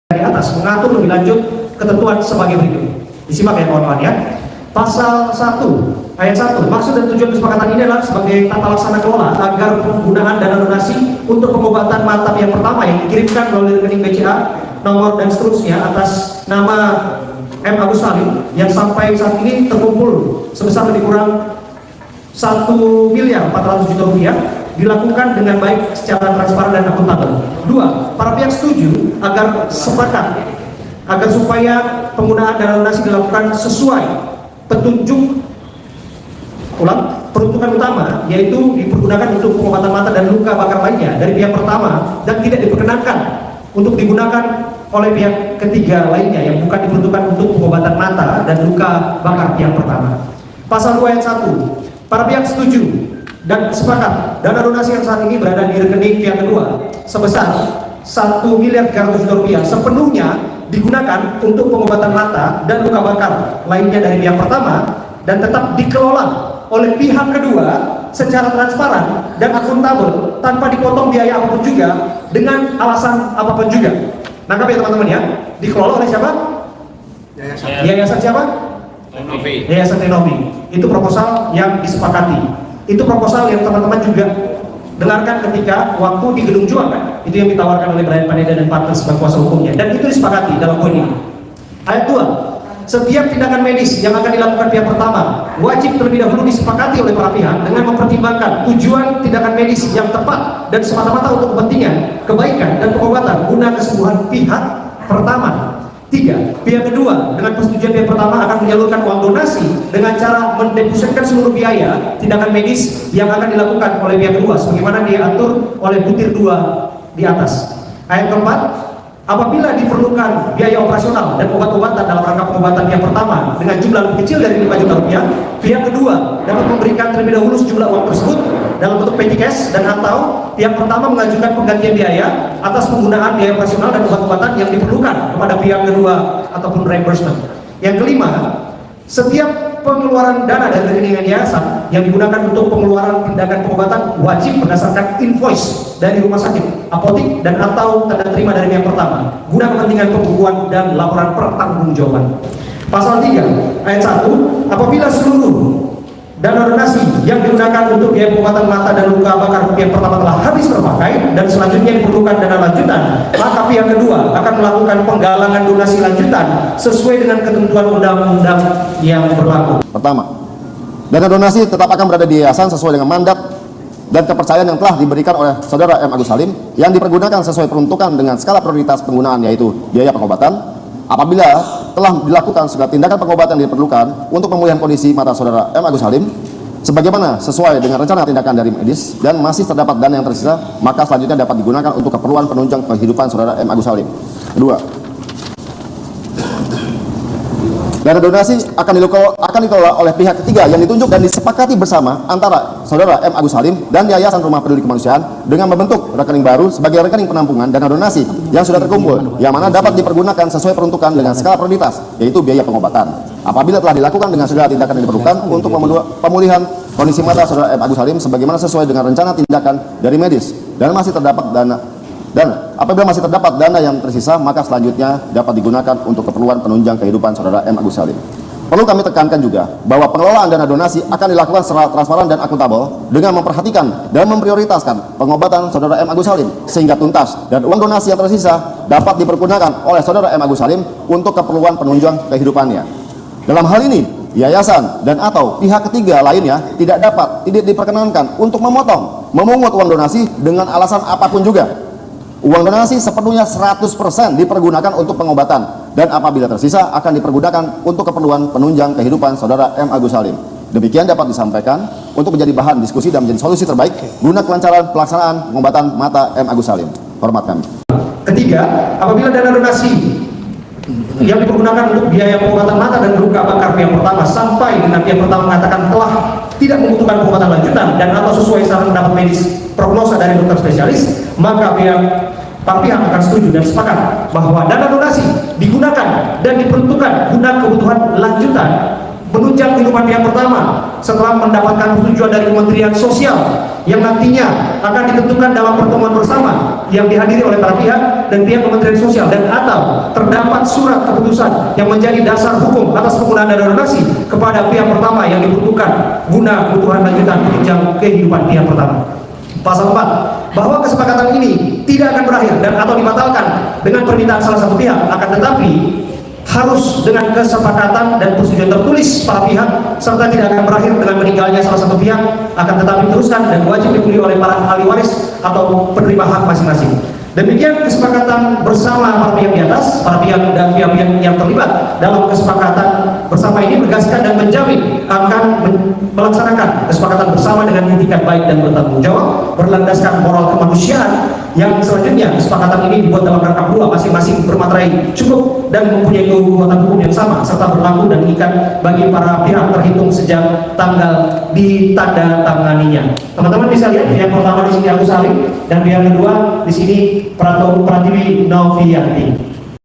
di atas mengatur lebih lanjut ketentuan sebagai berikut. Disimak ya kawan-kawan ya. Pasal 1 ayat 1, maksud dan tujuan kesepakatan ini adalah sebagai tata laksana kelola agar penggunaan dana donasi untuk pengobatan mata yang pertama yang dikirimkan melalui rekening BCA, nomor dan seterusnya atas nama M. Agus Salim yang sampai saat ini terkumpul sebesar lebih kurang 1.400.000.000 rupiah dilakukan dengan baik secara transparan dan akuntabel. 2. Para pihak setuju agar sepakat agar supaya penggunaan dana donasi dilakukan sesuai petunjuk peruntukan utama, yaitu dipergunakan untuk pengobatan mata dan luka bakar lainnya dari pihak pertama dan tidak diperkenankan untuk digunakan oleh pihak ketiga lainnya yang bukan diperuntukkan untuk pengobatan mata dan luka bakar pihak pertama. Pasal 2 ayat 1, para pihak setuju dan sepakat dana donasi yang saat ini berada di rekening pihak kedua sebesar 1.300.000.000 rupiah sepenuhnya digunakan untuk pengobatan mata dan luka bakar lainnya dari pihak pertama dan tetap dikelola oleh pihak kedua secara transparan dan akuntabel tanpa dipotong biaya apapun juga dengan alasan apapun juga. Nangkap ya teman-teman ya? Dikelola oleh siapa? Yayasan siapa? Yayasan Renovi. Itu proposal yang disepakati. Itu proposal yang teman-teman juga dengarkan ketika waktu di Gedung Juang kan? Itu yang ditawarkan oleh Brian Paneda dan partner sebagai kuasa hukumnya, dan itu disepakati dalam poin ini. Ayat 2, setiap tindakan medis yang akan dilakukan pihak pertama wajib terlebih dahulu disepakati oleh para pihak dengan mempertimbangkan tujuan tindakan medis yang tepat dan semata-mata untuk kepentingan, kebaikan, dan pengobatan guna kesembuhan pihak pertama. 3. Pihak kedua dengan persetujuan pihak pertama akan menyalurkan uang donasi dengan cara mendepositkan seluruh biaya tindakan medis yang akan dilakukan oleh pihak kedua sebagaimana diatur oleh butir 2 di atas. Ayat keempat, apabila diperlukan biaya operasional dan obat-obatan dalam rangka pengobatan pihak pertama dengan jumlah lebih kecil dari 5 juta rupiah, pihak kedua dapat memberikan terlebih dahulu sejumlah uang tersebut dalam bentuk petty cash dan atau pihak pertama mengajukan penggantian biaya atas penggunaan biaya operasional dan obat-obatan yang diperlukan kepada pihak kedua ataupun reimbursement. Yang kelima, setiap pengeluaran dana dari rekening yayasan yang digunakan untuk pengeluaran tindakan pengobatan wajib berdasarkan invoice dari rumah sakit, apotik, dan atau tanda terima dari pihak pertama guna kepentingan pembukuan dan laporan pertanggungjawaban. Pasal 3 ayat 1, apabila seluruh dana donasi yang digunakan untuk biaya pengobatan mata dan luka bakar pihak pertama telah habis terpakai dan selanjutnya diperlukan dana lanjutan, maka pihak kedua akan melakukan penggalangan donasi lanjutan sesuai dengan ketentuan undang-undang yang berlaku. Pertama, dana donasi tetap akan berada di yayasan sesuai dengan mandat dan kepercayaan yang telah diberikan oleh Saudara M. Agus Salim yang dipergunakan sesuai peruntukan dengan skala prioritas penggunaan, yaitu biaya pengobatan. Apabila telah dilakukan segala tindakan pengobatan yang diperlukan untuk pemulihan kondisi mata Saudara M. Agus Salim sebagaimana sesuai dengan rencana tindakan dari medis dan masih terdapat dana yang tersisa, maka selanjutnya dapat digunakan untuk keperluan penunjang kehidupan Saudara M. Agus Salim. Kedua, dana donasi akan dikelola oleh pihak ketiga yang ditunjuk dan disepakati bersama antara Saudara M. Agus Salim dan Yayasan Rumah Peduli Kemanusiaan dengan membentuk rekening baru sebagai rekening penampungan dana donasi yang sudah terkumpul, yang mana dapat dipergunakan sesuai peruntukan dengan skala prioritas, yaitu biaya pengobatan. Apabila telah dilakukan dengan segala tindakan yang diperlukan untuk pemulihan kondisi mata Saudara M. Agus Salim sebagaimana sesuai dengan rencana tindakan dari medis dan masih terdapat dana. Dan apabila masih terdapat dana yang tersisa, maka selanjutnya dapat digunakan untuk keperluan penunjang kehidupan Saudara M. Agus Salim. Perlu kami tekankan juga bahwa pengelolaan dana donasi akan dilakukan secara transparan dan akuntabel dengan memperhatikan dan memprioritaskan pengobatan Saudara M. Agus Salim sehingga tuntas, dan uang donasi yang tersisa dapat dipergunakan oleh Saudara M. Agus Salim untuk keperluan penunjang kehidupannya. Dalam hal ini, yayasan dan atau pihak ketiga lainnya tidak diperkenankan untuk memungut uang donasi dengan alasan apapun juga. Uang donasi sepenuhnya 100% dipergunakan untuk pengobatan dan apabila tersisa akan dipergunakan untuk keperluan penunjang kehidupan Saudara M. Agus Salim. Demikian dapat disampaikan untuk menjadi bahan diskusi dan menjadi solusi terbaik guna kelancaran pelaksanaan pengobatan mata M. Agus Salim. Hormat kami. Ketiga, apabila dana donasi yang dipergunakan untuk biaya pengobatan mata dan luka bakar pihak pertama sampai dengan pihak pertama mengatakan telah tidak membutuhkan pengobatan lanjutan dan atau sesuai saran pendapat medis prognosa dari dokter spesialis, maka para pihak akan setuju dan sepakat bahwa dana donasi digunakan dan diperuntukkan guna kebutuhan lanjutan penunjang kehidupan pihak pertama setelah mendapatkan persetujuan dari Kementerian Sosial yang nantinya akan ditentukan dalam pertemuan bersama yang dihadiri oleh para pihak dan pihak Kementerian Sosial dan atau terdapat surat keputusan yang menjadi dasar hukum atas penggunaan dana donasi kepada pihak pertama yang dibutuhkan guna kebutuhan lanjutan penunjang kehidupan pihak pertama. Pasal 4, bahwa kesepakatan ini tidak akan berakhir dan atau dibatalkan dengan permintaan salah satu pihak, akan tetapi harus dengan kesepakatan dan persetujuan tertulis para pihak, serta tidak akan berakhir dengan meninggalnya salah satu pihak, akan tetapi teruskan dan wajib dipenuhi oleh para ahli waris atau penerima hak masing-masing. Demikian kesepakatan bersama para pihak di atas, para pihak dan pihak-pihak yang terlibat dalam kesepakatan bersama ini menegaskan dan menjamin akan melaksanakan kesepakatan bersama dengan itikat baik dan bertanggung jawab, berlandaskan moral kemanusiaan. Yang selanjutnya, kesepakatan ini dibuat dalam rangka dua, masing-masing bermaterai cukup dan mempunyai kekuatan hukum yang sama, serta berlaku dan mengikat bagi para pihak terhitung sejak tanggal ditandatanganinya. Teman-teman bisa lihat, yang pertama di sini Agus Salim dan yang kedua di sini Pratiwi Novianti.